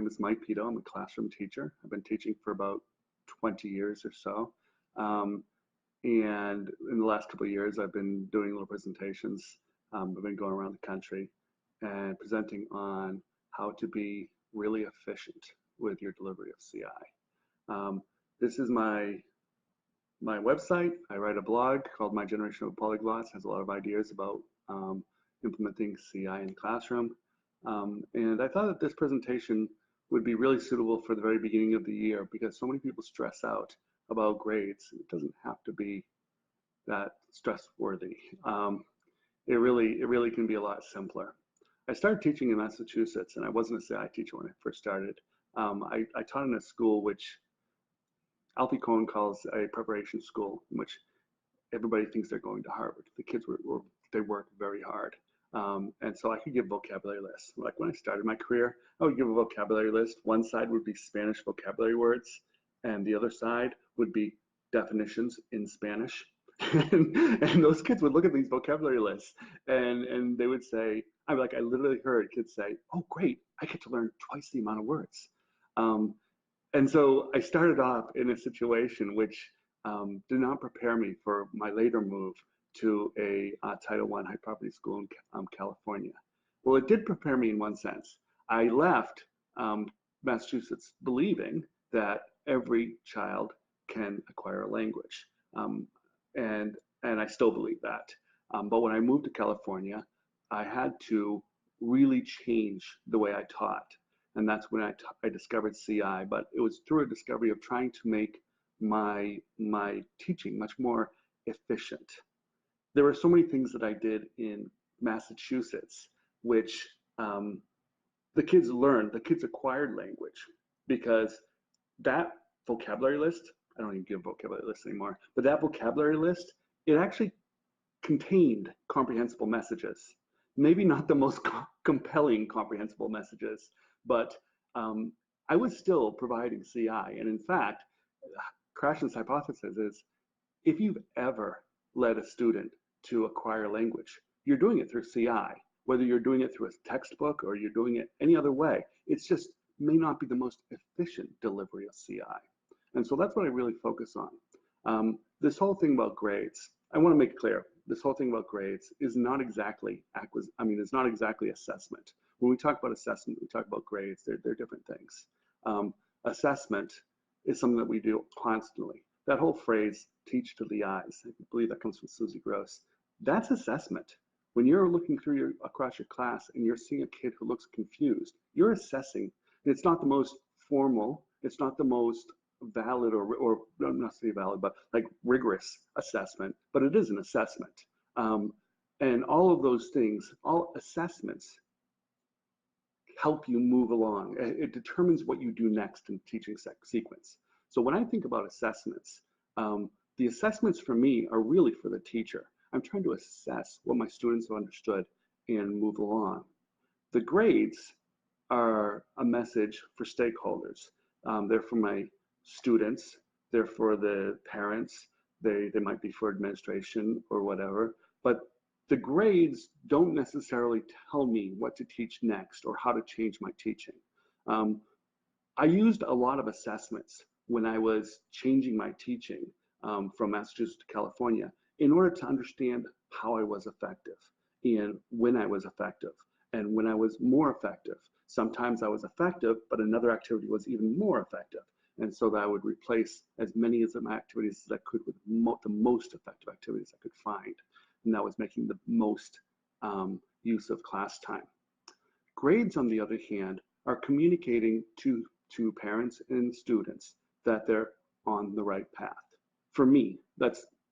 name is Mike Peto. I'm a classroom teacher. I've been teaching for about 20 years or so. And in the last couple of years, I've been doing little presentations. I've been going around the country and presenting on how to be really efficient with your delivery of CI. This is my website. I write a blog called My Generation of Polyglots. It has a lot of ideas about implementing CI in the classroom. And I thought that this presentation would be really suitable for the very beginning of the year because so many people stress out about grades. It doesn't have to be that stress-worthy. It really can be a lot simpler. I started teaching in Massachusetts, and I wasn't a CI teacher when I first started. I taught in a school which Alfie Cohen calls a preparation school, in which everybody thinks they're going to Harvard. The kids they work very hard. And so I could give vocabulary lists. Like when I started my career, I would give a vocabulary list. One side would be Spanish vocabulary words, and the other side would be definitions in Spanish. and those kids would look at these vocabulary lists, and they would say, I literally heard kids say, "Oh, great! I get to learn twice the amount of words." And so I started off in a situation which did not prepare me for my later move to a Title I high property school in California. Well, it did prepare me in one sense. I left Massachusetts believing that every child can acquire a language, and I still believe that. But when I moved to California, I had to really change the way I taught, and that's when I discovered CI. But it was through a discovery of trying to make my teaching much more efficient. There were so many things that I did in Massachusetts, which the kids learned, the kids acquired language, because that vocabulary list, I don't even give vocabulary lists anymore, but that vocabulary list, it actually contained comprehensible messages. Maybe not the most compelling comprehensible messages, but I was still providing CI. And in fact, Krashen's hypothesis is if you've ever led a student to acquire language, you're doing it through CI. Whether you're doing it through a textbook or you're doing it any other way, it's just may not be the most efficient delivery of CI. And so that's what I really focus on. This whole thing about grades, I want to make it clear, this whole thing about grades is not exactly it's not exactly assessment. When we talk about assessment, we talk about grades, they're different things. Assessment is something that we do constantly. That whole phrase, teach to the eyes, I believe that comes from Susie Gross. That's assessment. When you're looking across your class and you're seeing a kid who looks confused, you're assessing. And it's not the most formal, it's not the most valid or not say valid, but like rigorous assessment, but it is an assessment. And all of those things, all assessments help you move along. It determines what you do next in the teaching sequence. So when I think about assessments, the assessments for me are really for the teacher. I'm trying to assess what my students have understood and move along. The grades are a message for stakeholders. They're for my students, they're for the parents, they might be for administration or whatever, but the grades don't necessarily tell me what to teach next or how to change my teaching. I used a lot of assessments when I was changing my teaching from Massachusetts to California in order to understand how I was effective and when I was effective and when I was more effective. Sometimes I was effective, but another activity was even more effective. And so that I would replace as many of my activities as I could with the most effective activities I could find. And that was making the most use of class time. Grades, on the other hand, are communicating to parents and students that they're on the right path. For me,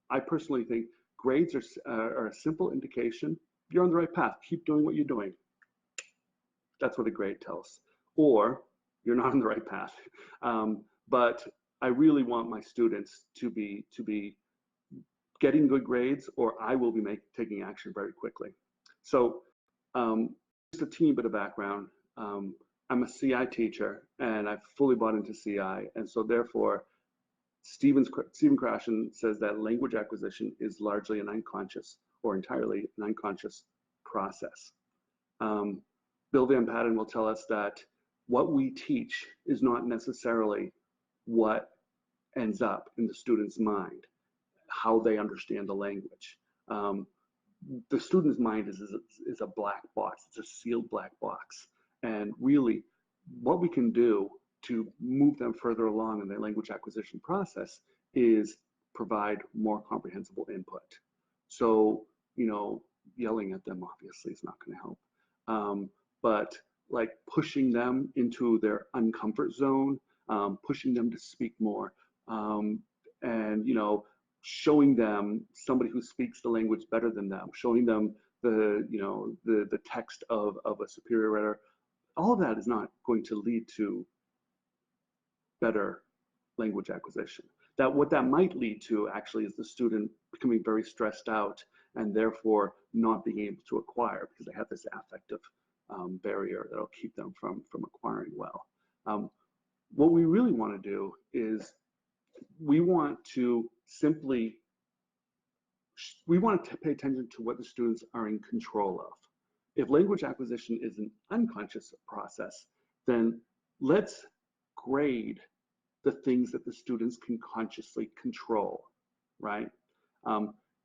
I personally think grades are a simple indication you're on the right path. Keep doing what you're doing. That's what a grade tells. Or you're not on the right path. But I really want my students to be getting good grades, or I will be taking action very quickly. So just a teeny bit of background. I'm a CI teacher, and I've fully bought into CI, and so therefore, Stephen Krashen says that language acquisition is largely an unconscious or entirely an unconscious process. Bill Van Patten will tell us that what we teach is not necessarily what ends up in the student's mind, how they understand the language. The student's mind is a black box. It's a sealed black box. And really, what we can do to move them further along in their language acquisition process is provide more comprehensible input. So, yelling at them obviously is not going to help. But like pushing them into their uncomfort zone, pushing them to speak more, and showing them somebody who speaks the language better than them, showing them the text of a superior writer. All of that is not going to lead to better language acquisition. What that might lead to actually is the student becoming very stressed out and therefore not being able to acquire because they have this affective barrier that'll keep them from acquiring well. What we really want to do is we want to pay attention to what the students are in control of. If language acquisition is an unconscious process, then let's grade the things that the students can consciously control, right?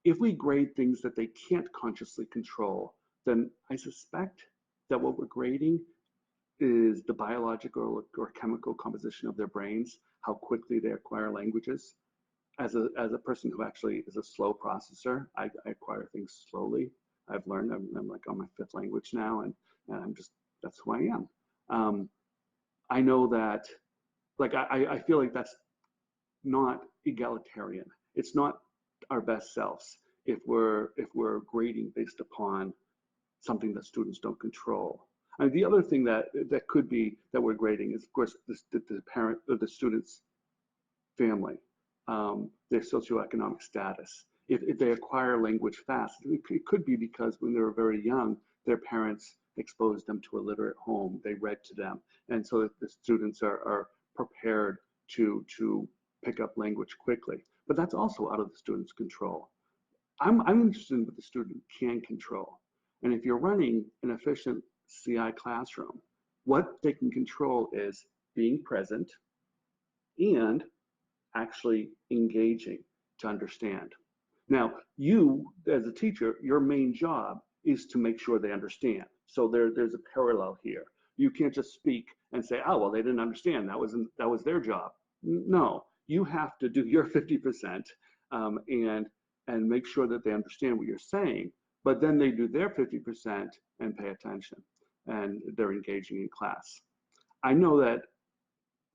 If we grade things that they can't consciously control, then I suspect that what we're grading is the biological or chemical composition of their brains, how quickly they acquire languages. As a person who actually is a slow processor, I acquire things slowly. I've learned, I'm like on my 5th language now, and that's who I am. I know that, like, I feel like that's not egalitarian. It's not our best selves if we're grading based upon something that students don't control. I mean, the other thing that could be that we're grading is, of course, the parent or the student's family, their socioeconomic status. If they acquire language fast, it could be because when they were very young, their parents exposed them to a literate home. They read to them, and so that the students are prepared to pick up language quickly. But that's also out of the student's control. I'm interested in what the student can control. And if you're running an efficient CI classroom, what they can control is being present and actually engaging to understand. Now, you, as a teacher, your main job is to make sure they understand. So there's a parallel here. You can't just speak and say, oh, well, they didn't understand. That was their job. No, you have to do your 50% and make sure that they understand what you're saying. But then they do their 50% and pay attention, and they're engaging in class. I know that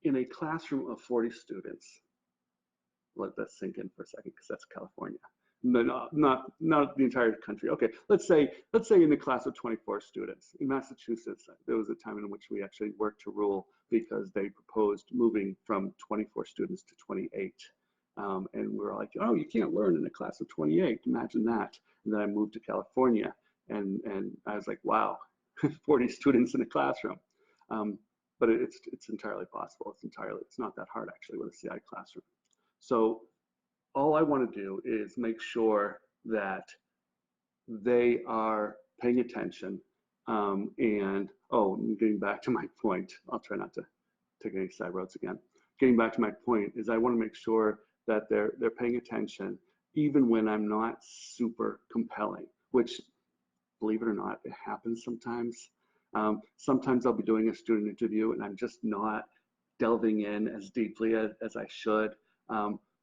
in a classroom of 40 students, let that sink in for a second because that's California. No, not the entire country. Okay, let's say in a class of 24 students in Massachusetts, there was a time in which we actually worked to rule because they proposed moving from 24 students to 28. And we were like, oh, you can't learn in a class of 28. Imagine that. And then I moved to California, and I was like, wow, 40 students in a classroom. But it's entirely possible. It's not that hard actually with a CI classroom. So all I want to do is make sure that they are paying attention. And getting back to my point, I'll try not to take any side roads again. Getting back to my point is I want to make sure that they're paying attention even when I'm not super compelling, which, believe it or not, it happens sometimes. Sometimes I'll be doing a student interview and I'm just not delving in as deeply as I should.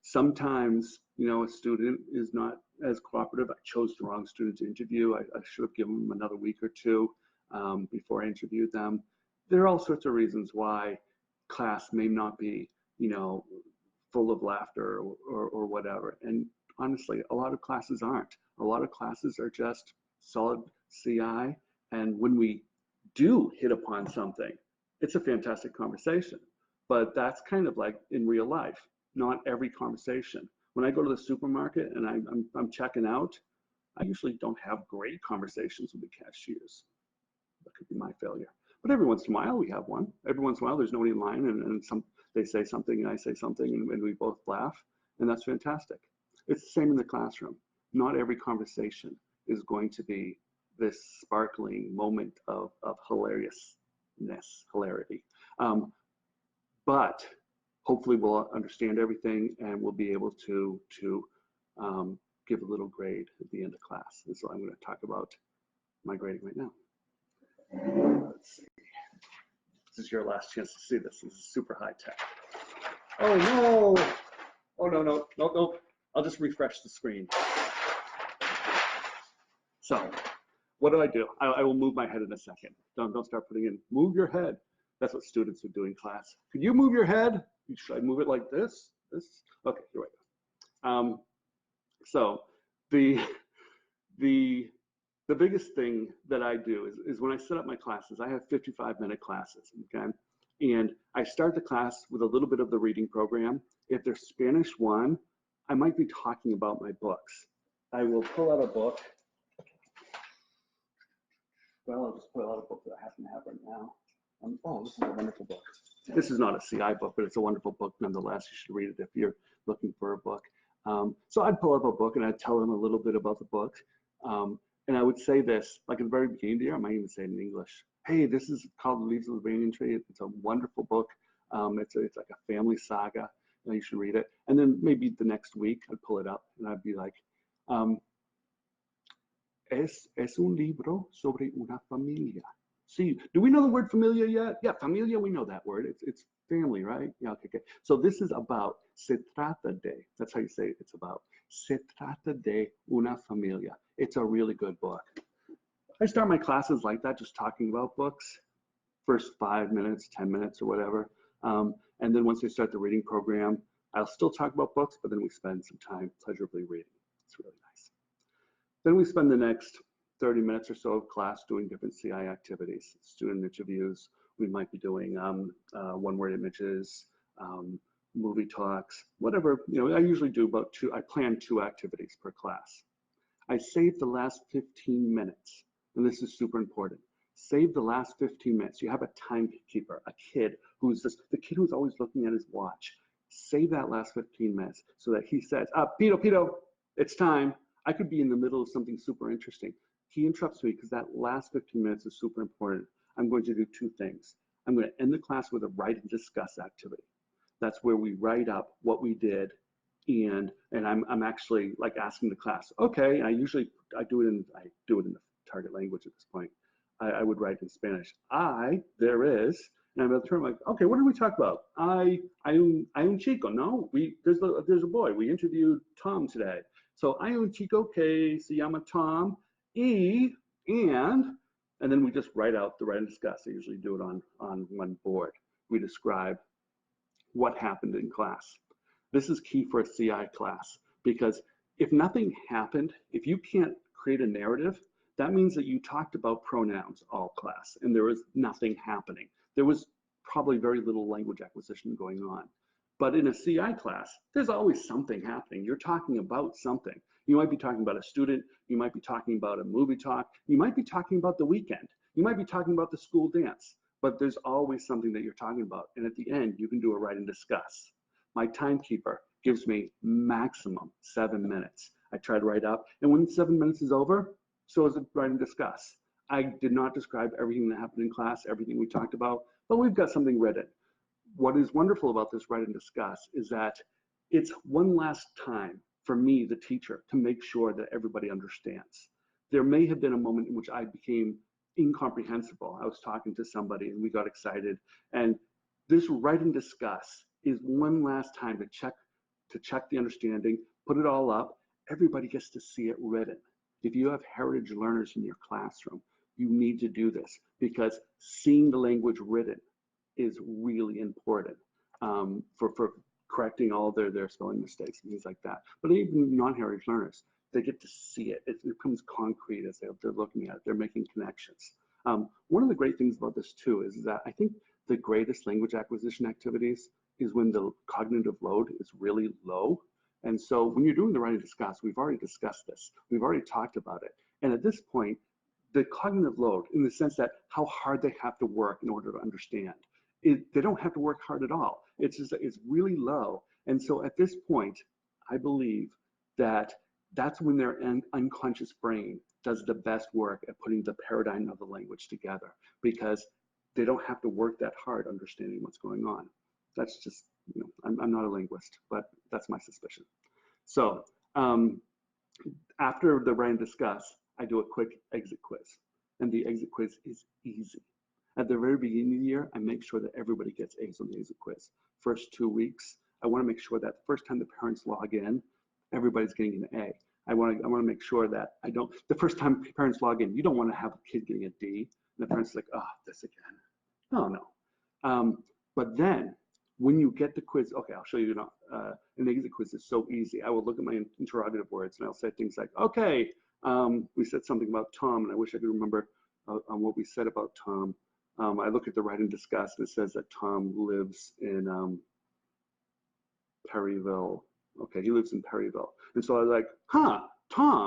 Sometimes, a student is not as cooperative. I chose the wrong student to interview. I should have given them another week or two before I interviewed them. There are all sorts of reasons why class may not be, full of laughter or whatever. And honestly, a lot of classes aren't. A lot of classes are just solid CI. And when we do hit upon something, it's a fantastic conversation. But that's kind of like in real life, not every conversation. When I go to the supermarket and I'm checking out, I usually don't have great conversations with the cashiers. That could be my failure. But every once in a while we have one. Every once in a while there's nobody in line and they say something and I say something and we both laugh, and that's fantastic. It's the same in the classroom. Not every conversation is going to be this sparkling moment of hilarious hilarity. But hopefully we'll understand everything and we'll be able to give a little grade at the end of class. And so I'm going to talk about my grading right now. Let's see. This is your last chance to see this. This is super high tech. Oh no! Oh no. I'll just refresh the screen. So, what do? I will move my head in a second. Don't start putting in, move your head. That's what students would do in class. Could you move your head? Should I move it like this? This? Okay, here we go. So the biggest thing that I do is when I set up my classes, I have 55-minute classes, okay? And I start the class with a little bit of the reading program. If there's Spanish 1, I might be talking about my books. I will pull out a book. Well, I'll just pull out a book that I happen to have right now. Oh, this is a wonderful book. This is not a CI book, but it's a wonderful book nonetheless. You should read it if you're looking for a book. So I'd pull up a book and I'd tell them a little bit about the book. And I would say this, like at the very beginning of the year, I might even say it in English. Hey, this is called The Leaves of the Banyan Tree. It's a wonderful book. It's like a family saga. You should read it. And then maybe the next week I'd pull it up and I'd be like, es un libro sobre una familia. See, do we know the word familia yet? Yeah, familia, we know that word. It's family, right? Yeah, okay. So this is about, se trata de, that's how you say it, it's about. Se trata de una familia. It's a really good book. I start my classes like that, just talking about books, first 5 minutes, 10 minutes or whatever. And then once they start the reading program, I'll still talk about books, but then we spend some time pleasurably reading. It's really nice. Then we spend the next 30 minutes or so of class doing different CI activities, student interviews. We might be doing one-word images, movie talks, whatever. I usually do about I plan 2 activities per class. I save the last 15 minutes, and this is super important. Save the last 15 minutes. You have a timekeeper, a kid the kid who's always looking at his watch. Save that last 15 minutes so that he says, Peto, it's time. I could be in the middle of something super interesting. He interrupts me because that last 15 minutes is super important. I'm going to do 2 things. I'm going to end the class with a write and discuss activity. That's where we write up what we did, and I'm actually like asking the class, okay, and I do it in the target language at this point. I would write in Spanish. There is, and I'm at the turn like, okay, what did we talk about? Hay un chico, no? There's a boy. We interviewed Tom today. So hay un chico que se llama Tom, and then we just write out the write and discuss. I usually do it on one board. We describe what happened in class. This is key for a CI class because if nothing happened, if you can't create a narrative, that means that you talked about pronouns all class and there was nothing happening. There was probably very little language acquisition going on. But in a CI class, there's always something happening. You're talking about something. You might be talking about a student. You might be talking about a movie talk. You might be talking about the weekend. You might be talking about the school dance. But there's always something that you're talking about. And at the end, you can do a write and discuss. My timekeeper gives me maximum 7 minutes. I try to write up. And when 7 minutes is over, so is a write and discuss. I did not describe everything that happened in class, everything we talked about, but we've got something written. What is wonderful about this write and discuss is that it's one last time for me, the teacher, to make sure that everybody understands. There may have been a moment in which I became incomprehensible. I was talking to somebody and we got excited. And this write and discuss is one last time to check the understanding, put it all up. Everybody gets to see it written. If you have heritage learners in your classroom, you need to do this because seeing the language written is really important for correcting all their spelling mistakes and things like that. But even non-heritage learners, they get to see it. It becomes concrete as they're looking at it. They're making connections. One of the great things about this too is that I think the greatest language acquisition activities is when the cognitive load is really low. And so when you're doing the write and discuss, we've already discussed this. We've already talked about it. And at this point, the cognitive load, in the sense that how hard they have to work in order to understand, they don't have to work hard at all. It's really low. And so at this point, I believe that that's when their unconscious brain does the best work at putting the paradigm of the language together, because they don't have to work that hard understanding what's going on. That's just, I'm not a linguist, but that's my suspicion. So after the write and discuss, I do a quick exit quiz. And the exit quiz is easy. At the very beginning of the year, I make sure that everybody gets A's on the exit quiz. First 2 weeks, I want to make sure that the first time the parents log in, everybody's getting an A. I want to make sure that the first time parents log in, you don't want to have a kid getting a D, and the parents are like, oh, this again. No. But then, when you get the quiz, okay, I'll show you an exit quiz is so easy. I will look at my interrogative words and I'll say things like, okay, we said something about Tom, and I wish I could remember what we said about Tom. I look at the write and discuss, and it says that Tom lives in Perryville. Okay, he lives in Perryville. And so I was like, Tom,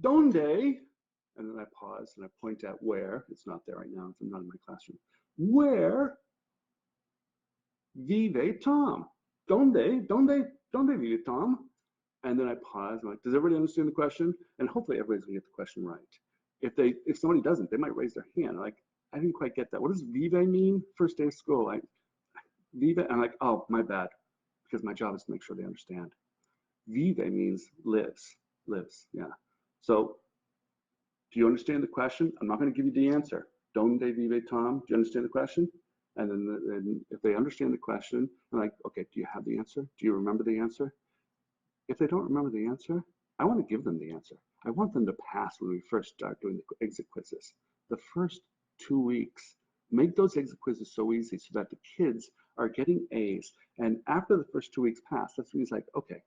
donde? And then I pause and I point at where. It's not there right now. I'm not in my classroom. Where vive Tom? Donde vive Tom? And then I pause. I'm like, does everybody understand the question? And hopefully everybody's gonna get the question right. If somebody doesn't, they might raise their hand. Like, I didn't quite get that. What does vive mean? First day of school. Vive. I'm like, oh, my bad, because my job is to make sure they understand. Vive means lives. Yeah. So, do you understand the question? I'm not going to give you the answer. Donde vive Tom? Do you understand the question? And then if they understand the question, I'm like, okay, do you have the answer? Do you remember the answer? If they don't remember the answer, I want to give them the answer. I want them to pass when we first start doing the exit quizzes. The first 2 weeks, make those exit quizzes so easy so that the kids are getting A's. And after the first 2 weeks pass, that's when he's like, okay,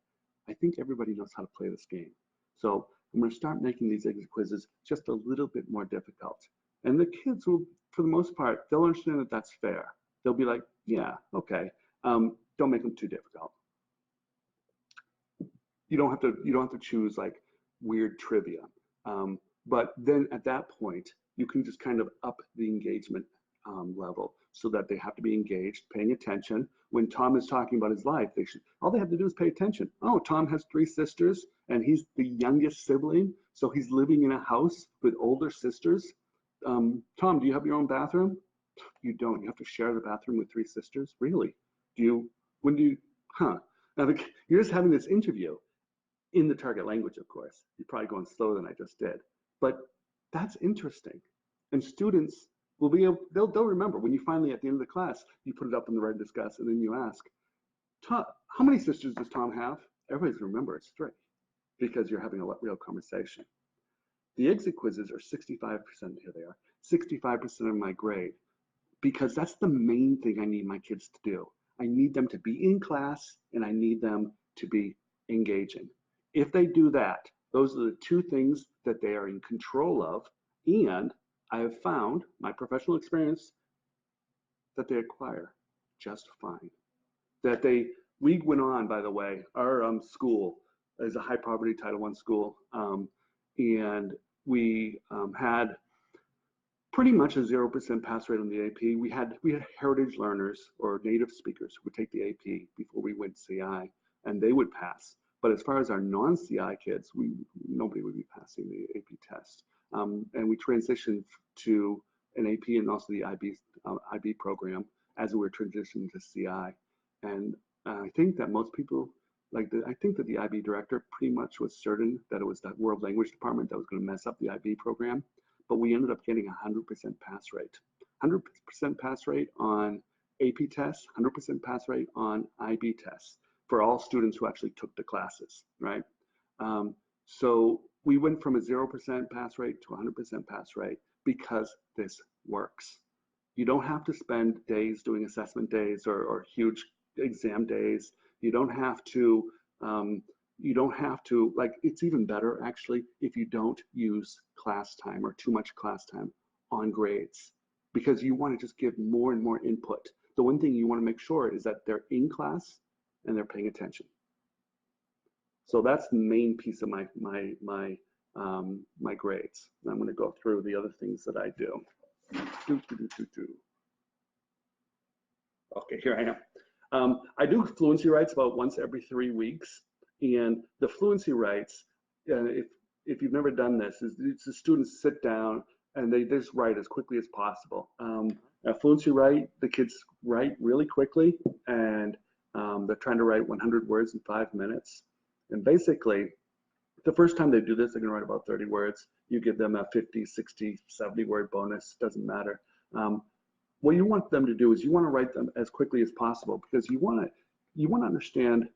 I think everybody knows how to play this game. So I'm going to start making these exit quizzes just a little bit more difficult. And the kids will, for the most part, they'll understand that that's fair. They'll be like, yeah, okay, don't make them too difficult. You don't have to choose like weird trivia. But then at that point, you can just kind of up the engagement level so that they have to be engaged, paying attention. When Tom is talking about his life, all they have to do is pay attention. Oh, Tom has 3 sisters and he's the youngest sibling, so he's living in a house with older sisters. Tom, do you have your own bathroom? You don't. You have to share the bathroom with 3 sisters? Really? When do you, Now, you're just having this interview in the target language, of course. You're probably going slower than I just did. But that's interesting. And students will be able, they'll remember when you finally, at the end of the class, you put it up in the write and discuss, and then you ask, Tom, how many sisters does Tom have? Everybody's going to remember it's 3 because you're having a real conversation. The exit quizzes are 65%, here they are, 65% of my grade, because that's the main thing I need my kids to do. I need them to be in class, and I need them to be engaging. If they do that, those are the 2 things that they are in control of, and I have found, my professional experience, that they acquire just fine. We went on, by the way, our school is a high poverty Title I school, and we had pretty much a 0% pass rate on the AP. We had heritage learners or native speakers who would take the AP before we went CI, and they would pass. But as far as our non-CI kids, nobody would be passing the AP test. And we transitioned to an AP and also the IB program as we were transitioning to CI. And I think that most people, I think that the IB director pretty much was certain that it was that world language department that was going to mess up the IB program. But we ended up getting 100% pass rate. 100% pass rate on AP tests, 100% pass rate on IB tests for all students who actually took the classes, right? So we went from a 0% pass rate to 100% pass rate because this works. You don't have to spend days doing assessment days or huge exam days. You don't have to, it's even better actually if you don't use class time or too much class time on grades, because you want to just give more and more input. The one thing you want to make sure is that they're in class and they're paying attention. So that's the main piece of my grades. I'm going to go through the other things that I do. Okay, here I am. I do fluency writes about once every 3 weeks, and the fluency writes, if you've never done this, is the students sit down and they just write as quickly as possible. Fluency write, the kids write really quickly, and they're trying to write 100 words in 5 minutes. And basically, the first time they do this, they're going to write about 30 words. You give them a 50, 60, 70 word bonus, doesn't matter. What you want them to do is you want to write them as quickly as possible, because you want to understand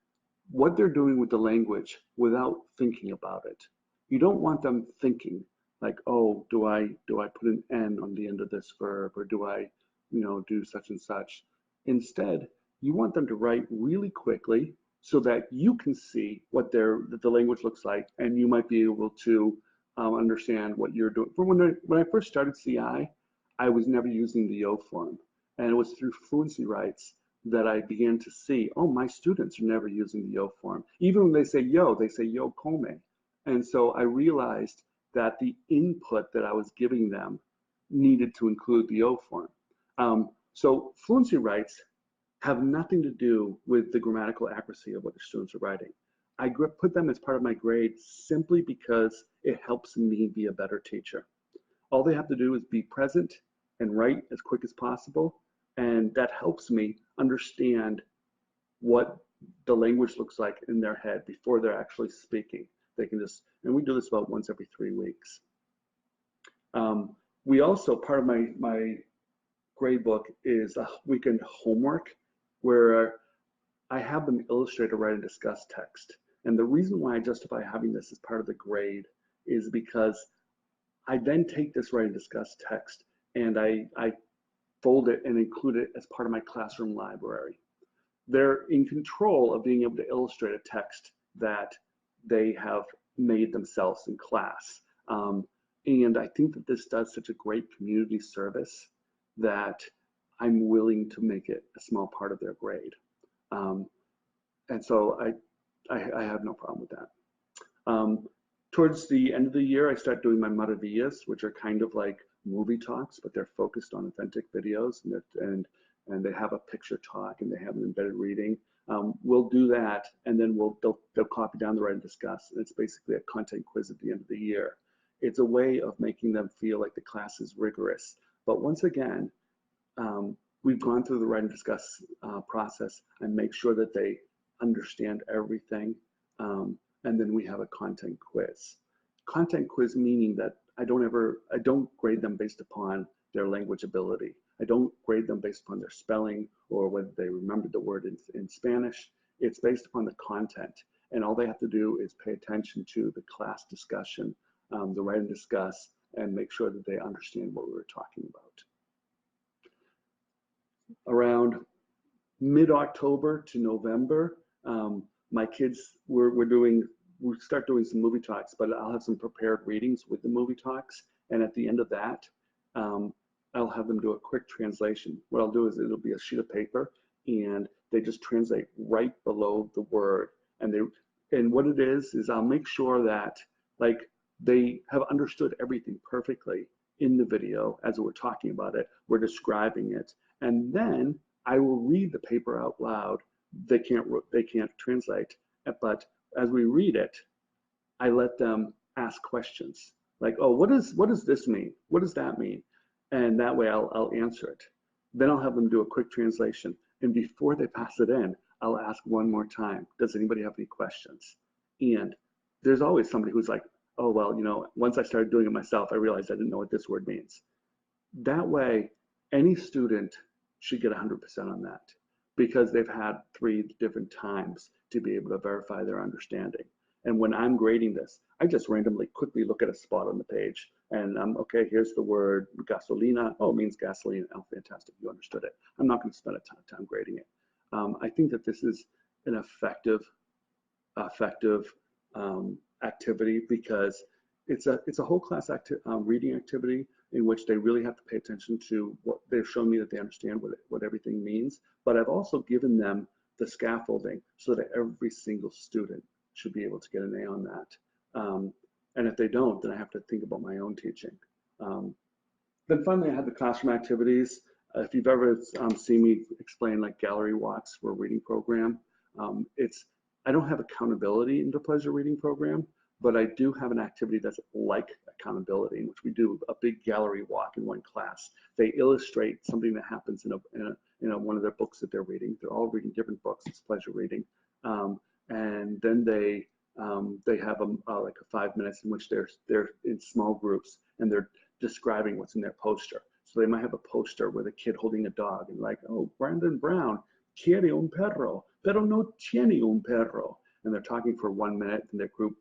what they're doing with the language without thinking about it. You don't want them thinking like, oh, do I put an N on the end of this verb, or do I, do such and such? Instead, you want them to write really quickly so that you can see what the language looks like, and you might be able to understand what you're doing. When I first started CI, I was never using the yo form, and it was through Fluency Writes that I began to see, oh, my students are never using the yo form. Even when they say yo come. And so I realized that the input that I was giving them needed to include the yo form. So Fluency Writes have nothing to do with the grammatical accuracy of what the students are writing. I put them as part of my grade simply because it helps me be a better teacher. All they have to do is be present and write as quick as possible, and that helps me understand what the language looks like in their head before they're actually speaking. They can just, and we do this about once every 3 weeks. We also, part of my grade book is a weekend homework where I have them illustrate or write and discuss text. And the reason why I justify having this as part of the grade is because I then take this write and discuss text and I fold it and include it as part of my classroom library. They're in control of being able to illustrate a text that they have made themselves in class. And I think that this does such a great community service that I'm willing to make it a small part of their grade. And so I have no problem with that. Towards the end of the year, I start doing my maravillas, which are kind of like movie talks, but they're focused on authentic videos, and they have a picture talk, and they have an embedded reading. We'll do that, and then they'll copy down the write and discuss, and it's basically a content quiz at the end of the year. It's a way of making them feel like the class is rigorous. But once again, we've gone through the write and discuss process and make sure that they understand everything, and then we have a content quiz. Content quiz meaning that I don't grade them based upon their language ability. I don't grade them based upon their spelling or whether they remembered the word in Spanish. It's based upon the content, and all they have to do is pay attention to the class discussion, the write and discuss, and make sure that they understand what we were talking about. Around mid-October to November, my kids, we start doing some movie talks, but I'll have some prepared readings with the movie talks, and at the end of that, I'll have them do a quick translation. What I'll do is it'll be a sheet of paper, and they just translate right below the word. And what it is I'll make sure that they have understood everything perfectly in the video as we're talking about it. We're describing it, and then I will read the paper out loud. They can't translate, but as we read it, I let them ask questions like, oh, what does this mean? What does that mean? And that way I'll answer it. Then I'll have them do a quick translation. And before they pass it in, I'll ask one more time, does anybody have any questions? And there's always somebody who's like, oh, well, once I started doing it myself, I realized I didn't know what this word means. That way, any student should get 100% on that, because they've had 3 different times to be able to verify their understanding. And when I'm grading this, I just randomly quickly look at a spot on the page, and okay, here's the word gasolina. Oh, it means gasoline. Oh, fantastic, you understood it. I'm not going to spend a ton of time grading it. I think that this is an effective activity, because it's a whole class reading activity in which they really have to pay attention to what they've shown me that they understand what everything means. But I've also given them the scaffolding so that every single student should be able to get an A on that. And if they don't, then I have to think about my own teaching. Then finally, I had the classroom activities. If you've ever seen me explain like gallery walks for a reading program, I don't have accountability in the pleasure reading program, but I do have an activity that's like accountability, in which we do a big gallery walk in one class. They illustrate something that happens in one of their books that they're reading. They're all reading different books. It's pleasure reading, and then they have like a 5 minutes in which they're in small groups and they're describing what's in their poster. So they might have a poster with a kid holding a dog and like, oh, Brandon Brown quiere un perro, pero no tiene un perro. And they're talking for 1 minute, and their group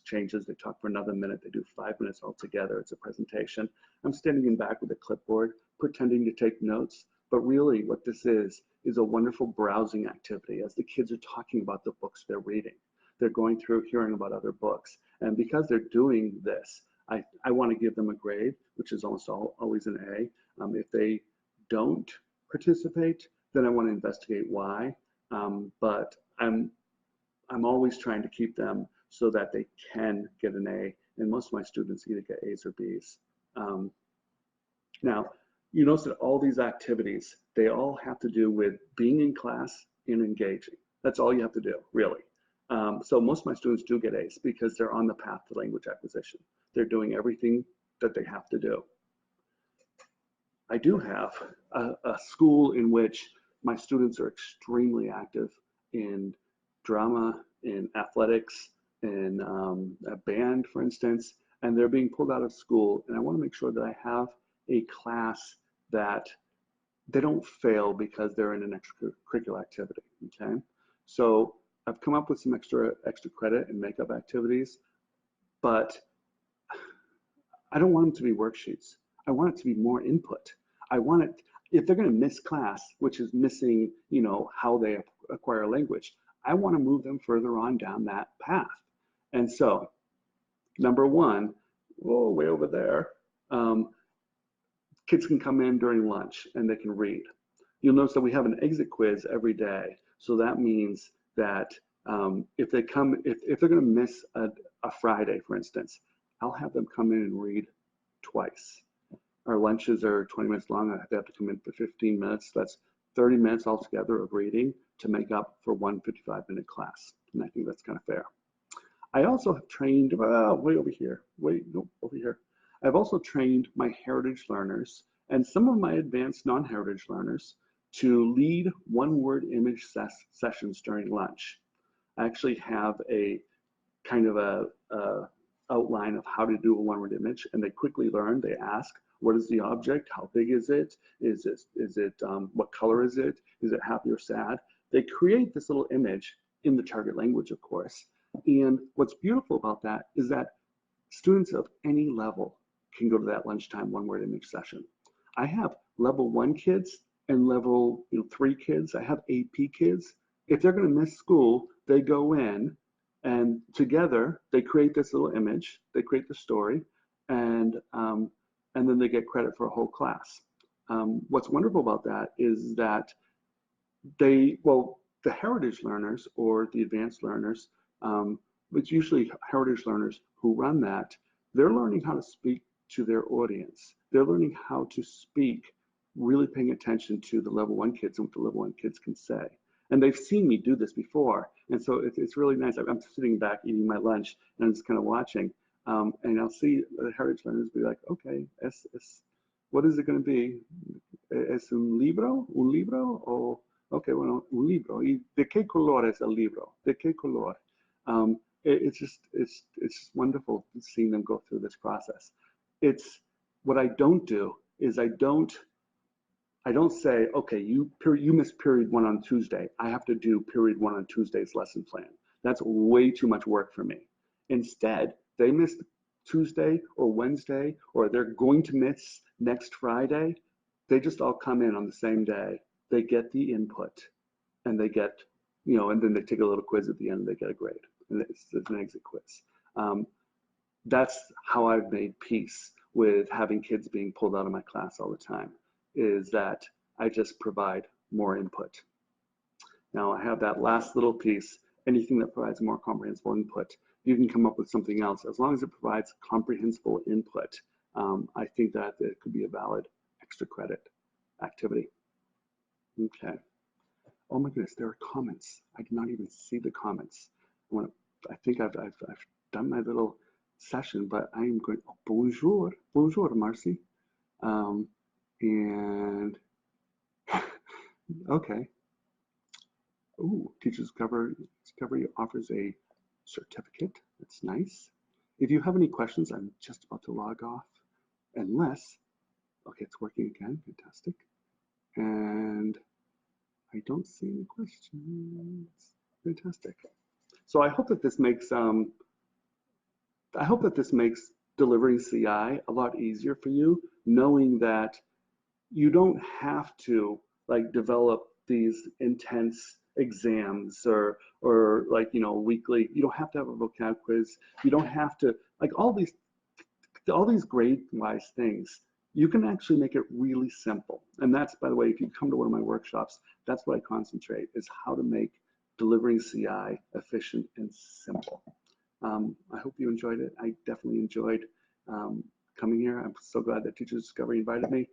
changes. They talk for another minute. They do 5 minutes altogether. It's a presentation. I'm standing in back with a clipboard, pretending to take notes. But really what this is a wonderful browsing activity as the kids are talking about the books they're reading. They're going through hearing about other books. And because they're doing this, I want to give them a grade, which is almost always an A. If they don't participate, then I want to investigate why. But I'm always trying to keep them so that they can get an A. And most of my students either get A's or B's. Now, you notice that all these activities, they all have to do with being in class and engaging. That's all you have to do, really. So most of my students do get A's because they're on the path to language acquisition. They're doing everything that they have to do. I do have a school in which my students are extremely active in drama, in athletics, in a band, for instance, and they're being pulled out of school. And I want to make sure that I have a class that they don't fail because they're in an extracurricular activity, okay? So I've come up with some extra credit and makeup activities, but I don't want them to be worksheets. I want it to be more input. I want it, if they're going to miss class, which is missing, how they acquire language, I want to move them further on down that path. And so, number one, way over there, kids can come in during lunch and they can read. You'll notice that we have an exit quiz every day. So that means that if they're going to miss a Friday, for instance, I'll have them come in and read twice. Our lunches are 20 minutes long. They have to come in for 15 minutes. That's 30 minutes altogether of reading to make up for one 55-minute class. And I think that's kind of fair. I also have trained, way over here. Over here. I've also trained my heritage learners and some of my advanced non-heritage learners to lead one-word image sessions during lunch. I actually have a kind of a outline of how to do a one-word image, and they quickly learn. They ask, what is the object? How big is it? What color is it? Is it happy or sad? They create this little image in the target language, of course. And what's beautiful about that is that students of any level can go to that lunchtime one-word image session. I have level 1 kids and level 3 kids. I have AP kids. If they're going to miss school, they go in and together they create this little image. They create the story, and then they get credit for a whole class. What's wonderful about that is that the heritage learners or the advanced learners, it's usually heritage learners who run that, they're learning how to speak to their audience. They're learning how to speak, really paying attention to the level 1 kids and what the level 1 kids can say. And they've seen me do this before. And so it's really nice. I'm sitting back eating my lunch and I'm just kind of watching. And I'll see the heritage learners be like, okay, what is it going to be? ¿Es un libro? ¿Un libro? O, okay, bueno, un libro. ¿Y de qué color es el libro? ¿De qué color? It's just wonderful seeing them go through this process. What I don't do is I don't say, okay, you missed period 1 on Tuesday. I have to do period 1 on Tuesday's lesson plan. That's way too much work for me. Instead, they missed Tuesday or Wednesday, or they're going to miss next Friday. They just all come in on the same day. They get the input, and they get, and then they take a little quiz at the end, and they get a grade. And it's an exit quiz. That's how I've made peace with having kids being pulled out of my class all the time, is that I just provide more input. Now I have that last little piece, anything that provides more comprehensible input. You can come up with something else. As long as it provides comprehensible input, I think that it could be a valid extra credit activity. Okay. Oh my goodness, there are comments. I did not even see the comments. I want to I think I've done my little session, but I'm going, oh, bonjour, bonjour, Marcy. Um, and okay. Ooh, Teachers Discovery offers a certificate. That's nice. If you have any questions, I'm just about to log off. Unless, okay, it's working again. Fantastic. And I don't see any questions. Fantastic. So I hope that this makes delivering CI a lot easier for you, knowing that you don't have to like develop these intense exams or like weekly. You don't have to have a vocab quiz. You don't have to like all these grade wise things. You can actually make it really simple. And that's, by the way, if you come to one of my workshops, that's what I concentrate, is how to make delivering CI efficient and simple. I hope you enjoyed it. I definitely enjoyed coming here. I'm so glad that Teachers Discovery invited me.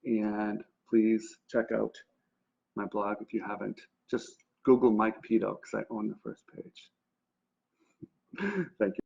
And please check out my blog if you haven't. Just Google Mike Peto because I own the first page. Thank you.